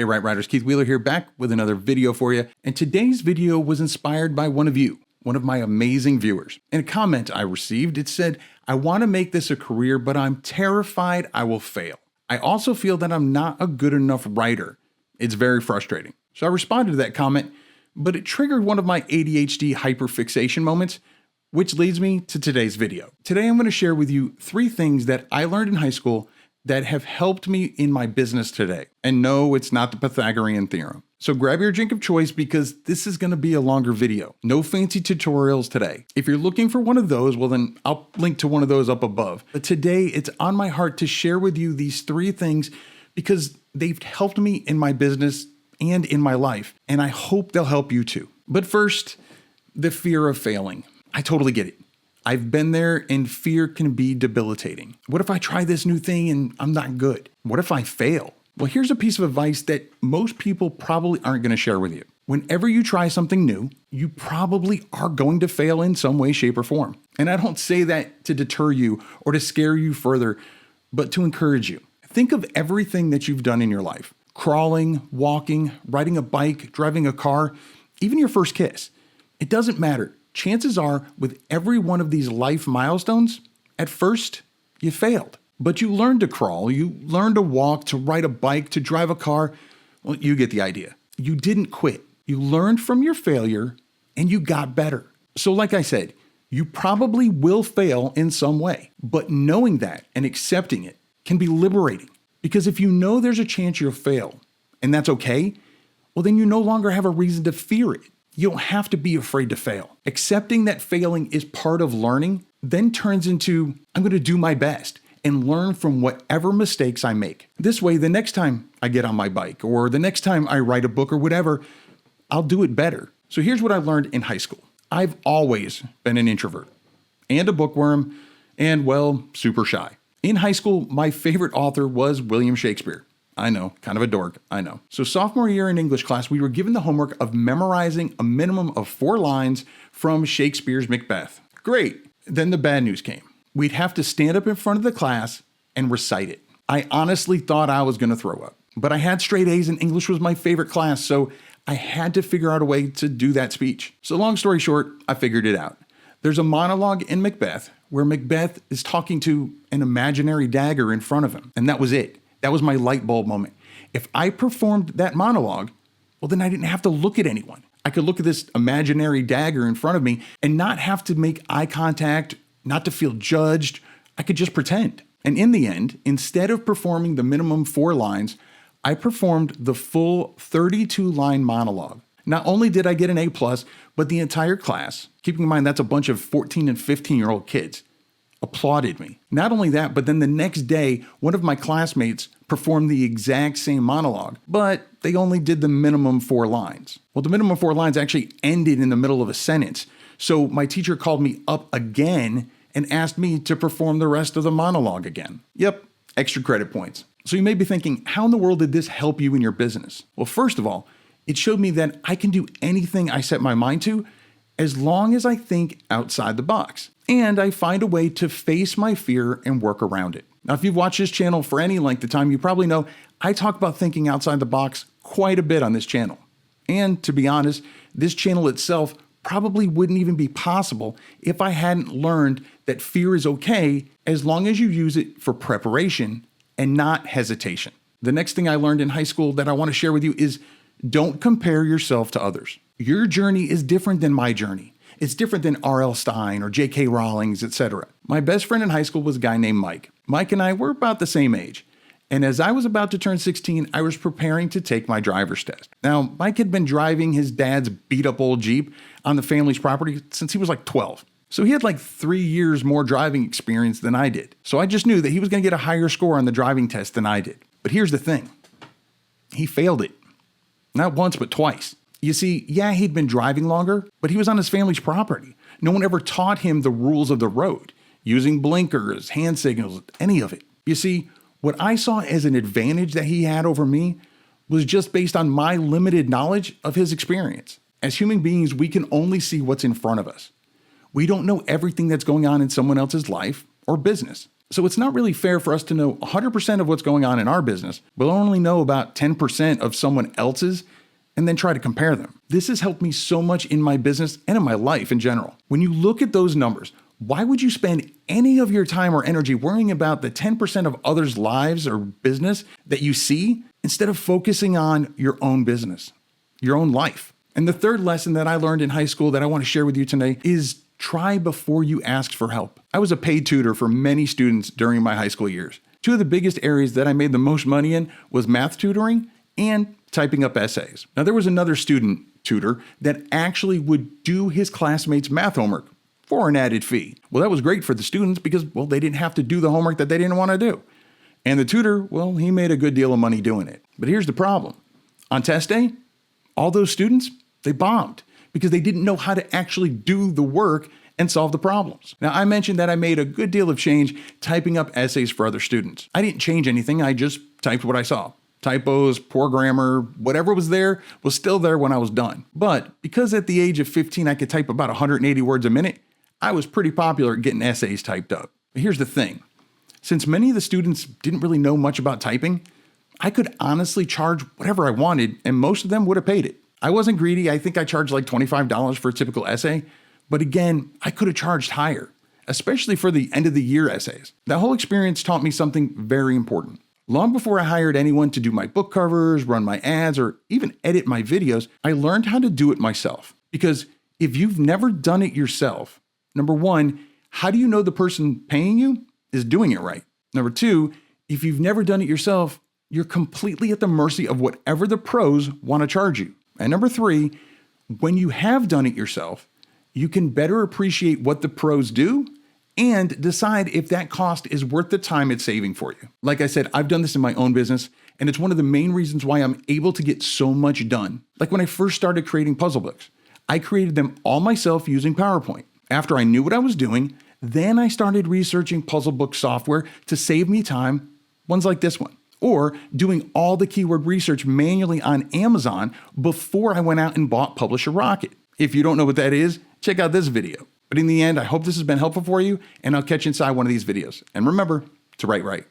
Hey Right Riders, Keith Wheeler here, back with another video for you. And today's video was inspired by one of you, one of my amazing viewers. In a comment I received, it said, I want to make this a career, but I'm terrified I will fail. I also feel that I'm not a good enough writer. It's very frustrating. So I responded to that comment, but it triggered one of my ADHD hyperfixation moments, which leads me to today's video. Today I'm going to share with you 3 things that I learned in high school that have helped me in my business today. And no, it's not the Pythagorean theorem. So grab your drink of choice because this is going to be a longer video. No fancy tutorials today. If you're looking for one of those, well then I'll link to one of those up above. But today it's on my heart to share with you these 3 things because they've helped me in my business and in my life. And I hope they'll help you too. But first, the fear of failing. I totally get it. I've been there and fear can be debilitating. What if I try this new thing and I'm not good? What if I fail? Well, here's a piece of advice that most people probably aren't going to share with you. Whenever you try something new, you probably are going to fail in some way, shape, or form. And I don't say that to deter you or to scare you further, but to encourage you. Think of everything that you've done in your life. Crawling, walking, riding a bike, driving a car, even your first kiss. It doesn't matter. Chances are, with every one of these life milestones, at first, you failed. But you learned to crawl, you learned to walk, to ride a bike, to drive a car. Well, you get the idea. You didn't quit. You learned from your failure, and you got better. So like I said, you probably will fail in some way. But knowing that and accepting it can be liberating. Because if you know there's a chance you'll fail, and that's okay, well then you no longer have a reason to fear it. You don't have to be afraid to fail. Accepting that failing is part of learning then turns into, I'm going to do my best and learn from whatever mistakes I make. This way, the next time I get on my bike or the next time I write a book or whatever, I'll do it better. So here's what I learned in high school. I've always been an introvert and a bookworm and, well, super shy. In high school, my favorite author was William Shakespeare. I know, kind of a dork, I know. So sophomore year in English class, we were given the homework of memorizing a minimum of 4 lines from Shakespeare's Macbeth. Great. Then the bad news came. We'd have to stand up in front of the class and recite it. I honestly thought I was going to throw up, but I had straight A's and English was my favorite class, so I had to figure out a way to do that speech. So long story short, I figured it out. There's a monologue in Macbeth where Macbeth is talking to an imaginary dagger in front of him, and that was it. That was my light bulb moment. If I performed that monologue, well, then I didn't have to look at anyone. I could look at this imaginary dagger in front of me and not have to make eye contact, not to feel judged. I could just pretend. And in the end, instead of performing the minimum 4 lines, I performed the full 32-line monologue. Not only did I get an A+, but the entire class, keeping in mind that's a bunch of 14 and 15-year-old kids, applauded me. Not only that, but then the next day, one of my classmates performed the exact same monologue, but they only did the minimum 4 lines. Well, the minimum 4 lines actually ended in the middle of a sentence. So my teacher called me up again and asked me to perform the rest of the monologue again. Yep, extra credit points. So you may be thinking, how in the world did this help you in your business? Well, first of all, it showed me that I can do anything I set my mind to as long as I think outside the box. And I find a way to face my fear and work around it. Now, if you've watched this channel for any length of time, you probably know I talk about thinking outside the box quite a bit on this channel. And to be honest, this channel itself probably wouldn't even be possible if I hadn't learned that fear is okay as long as you use it for preparation and not hesitation. The next thing I learned in high school that I want to share with you is don't compare yourself to others. Your journey is different than my journey. It's different than R.L. Stine or J.K. Rowling's, etc. My best friend in high school was a guy named Mike. Mike and I were about the same age. And as I was about to turn 16, I was preparing to take my driver's test. Now, Mike had been driving his dad's beat-up old Jeep on the family's property since he was like 12. So he had like 3 years more driving experience than I did. So I just knew that he was going to get a higher score on the driving test than I did. But here's the thing. He failed it. Not once, but twice. You see, yeah, he'd been driving longer, but he was on his family's property. No one ever taught him the rules of the road, using blinkers, hand signals, any of it. You see, what I saw as an advantage that he had over me was just based on my limited knowledge of his experience. As human beings, we can only see what's in front of us. We don't know everything that's going on in someone else's life or business. So it's not really fair for us to know 100% of what's going on in our business, but only know about 10% of someone else's and then try to compare them. This has helped me so much in my business and in my life in general. When you look at those numbers, why would you spend any of your time or energy worrying about the 10% of others' lives or business that you see instead of focusing on your own business, your own life? And the third lesson that I learned in high school that I want to share with you today is try before you ask for help. I was a paid tutor for many students during my high school years. Two of the biggest areas that I made the most money in was math tutoring and typing up essays. Now, there was another student tutor that actually would do his classmates' math homework for an added fee. Well, that was great for the students because, well, they didn't have to do the homework that they didn't want to do. And the tutor, well, he made a good deal of money doing it. But here's the problem. On test day, all those students, they bombed because they didn't know how to actually do the work and solve the problems. Now, I mentioned that I made a good deal of change typing up essays for other students. I didn't change anything. I just typed what I saw. Typos, poor grammar, whatever was there was still there when I was done. But because at the age of 15, I could type about 180 words a minute, I was pretty popular at getting essays typed up. But here's the thing. Since many of the students didn't really know much about typing, I could honestly charge whatever I wanted, and most of them would have paid it. I wasn't greedy. I think I charged like $25 for a typical essay. But again, I could have charged higher, especially for the end of the year essays. That whole experience taught me something very important. Long before I hired anyone to do my book covers, run my ads, or even edit my videos, I learned how to do it myself. Because if you've never done it yourself, number one, how do you know the person paying you is doing it right? Number two, if you've never done it yourself, you're completely at the mercy of whatever the pros want to charge you. And number three, when you have done it yourself, you can better appreciate what the pros do and decide if that cost is worth the time it's saving for you. Like I said, I've done this in my own business, and it's one of the main reasons why I'm able to get so much done. Like when I first started creating puzzle books, I created them all myself using PowerPoint. After I knew what I was doing, then I started researching puzzle book software to save me time, ones like this one, or doing all the keyword research manually on Amazon before I went out and bought Publisher Rocket. If you don't know what that is, check out this video. But in the end, I hope this has been helpful for you, and I'll catch you inside one of these videos. And remember to write right.